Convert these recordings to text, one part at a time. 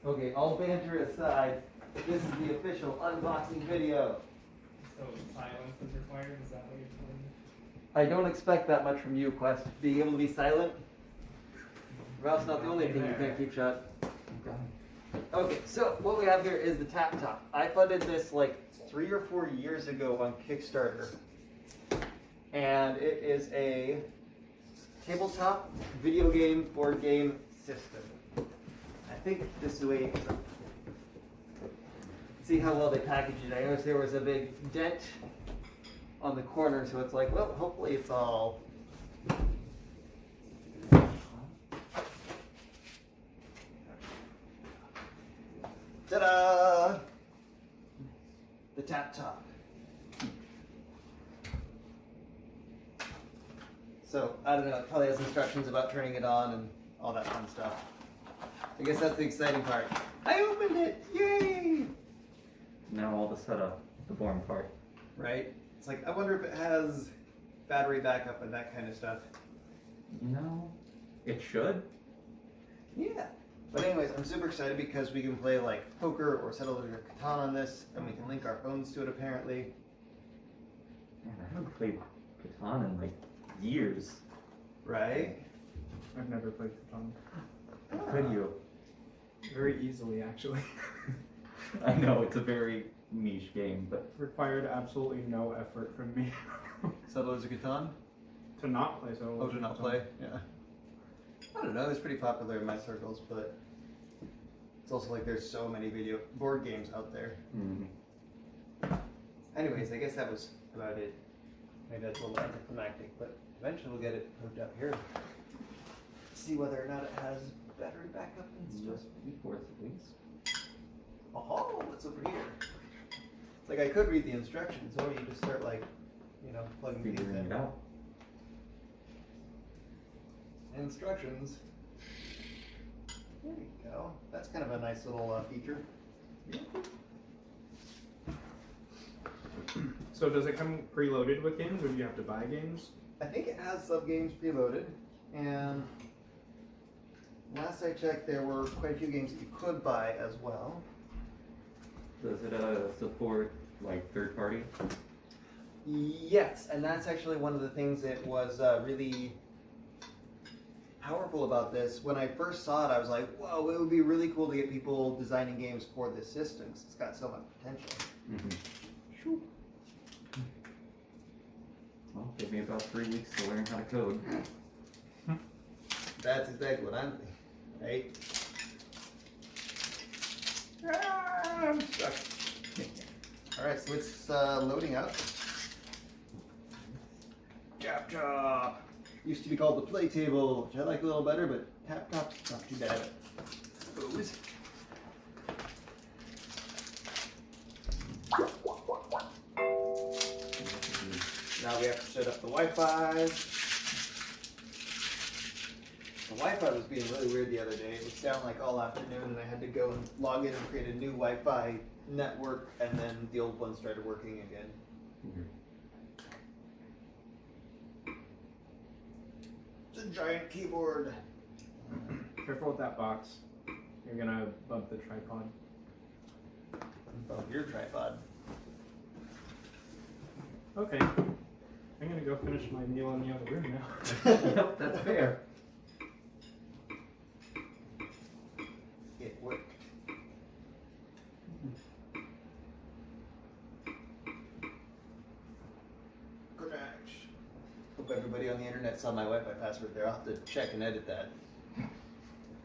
Okay, all banter aside, this is the official unboxing video. So silence is required, is that what you're telling me? I don't expect that much from you, Quest. Being able to be silent. Ralph's not the only thing you can't keep shut. Okay, so what we have here is the Tap Top. I funded this like 3 or 4 years ago on Kickstarter. And it is a tabletop video game board game system. I think this is the way. See how well they packaged it. I noticed there was a big dent on the corner, so it's like, well, hopefully it's all. Ta-da! The Tap Top. So, I don't know, it probably has instructions about turning it on and all that fun stuff. I guess that's the exciting part. I opened it! Yay! Now all the setup, the boring part. Right? It's like, I wonder if it has battery backup and that kind of stuff. You know, it should. Yeah. But anyways, I'm super excited because we can play like poker or Settlers of Catan on this, and we can link our phones to it apparently. Man, I haven't played Catan in like years. Right? I've never played Catan. Could you? Very easily, actually. I know it's a very niche game, but Required absolutely no effort from me Settlers of Catan? to not play so. Oh, to not play? Yeah. I don't know, it's pretty popular in my circles, but it's also like there's so many board games out there. Anyways, I guess that was about it. Maybe that's a little anticlimactic, but eventually we'll get it hooked up here. See whether or not it has battery backup and stuff. USB ports at least. Oh, what's over here? It's like I could read the instructions, or you just start like, you know, plugging things Figuring in. it out. Instructions. There you go. That's kind of a nice little feature. So does it come preloaded with games, or do you have to buy games? I think it has sub games preloaded, and last I checked, there were quite a few games that you could buy as well. Does it support like third party? Yes, and that's actually one of the things that was really powerful about this. When I first saw it, I was like, whoa, it would be really cool to get people designing games for this system, 'cause it's got so much potential. Shoot. Well, give me about 3 weeks to learn how to code. That's exactly what I'm thinking, right? I'm stuck. Alright, so it's loading up. Tap Top! Used to be called the Play Table, which I like a little better, but Tap Top's not too bad. Suppose. Now we have to set up the Wi-Fi. The Wi-Fi was being really weird the other day. It was down like all afternoon, and I had to go and log in and create a new Wi-Fi network, and then the old one started working again. It's a giant keyboard. Careful with that box. You're gonna bump the tripod. Oh, your tripod. Okay. I'm gonna go finish my meal in the other room now. Yep, that's fair. It worked. Connect. Hope everybody on the internet saw my Wi-Fi password there. I'll have to check and edit that.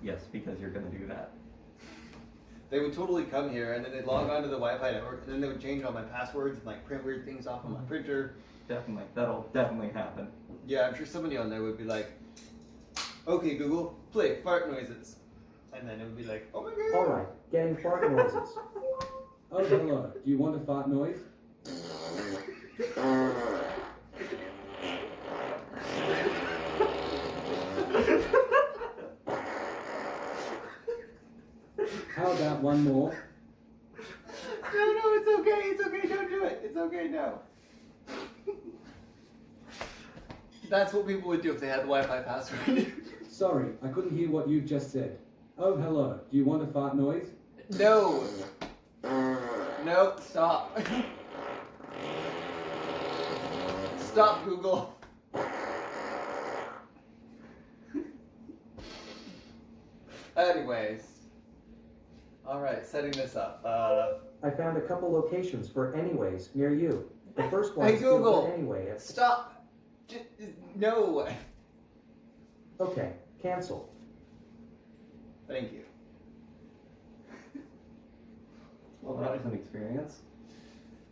Yes, because you're gonna do that. They would totally come here and then they'd log onto the Wi-Fi network, and then they would change all my passwords and like print weird things off on my printer. Definitely, that'll definitely happen. Yeah, I'm sure somebody on there would be like, okay, Google, play fart noises. And then it would be like, oh my god. Alright, getting fart noises. Oh, hello. Do you want a fart noise? How about one more? No, it's okay, don't do it. It's okay, no. That's what people would do if they had the Wi-Fi password. Sorry, I couldn't hear what you just said. Oh, hello. Do you want a fart noise? No. Nope. Stop. Stop, Google. Anyways. Alright, setting this up. I found a couple locations for anyways near you. The first one Hey, is still Google. good anyway. Stop. No. Okay, cancel. Thank you. Well, that was an experience.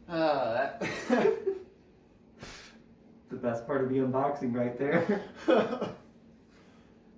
That. The best part of the unboxing right there.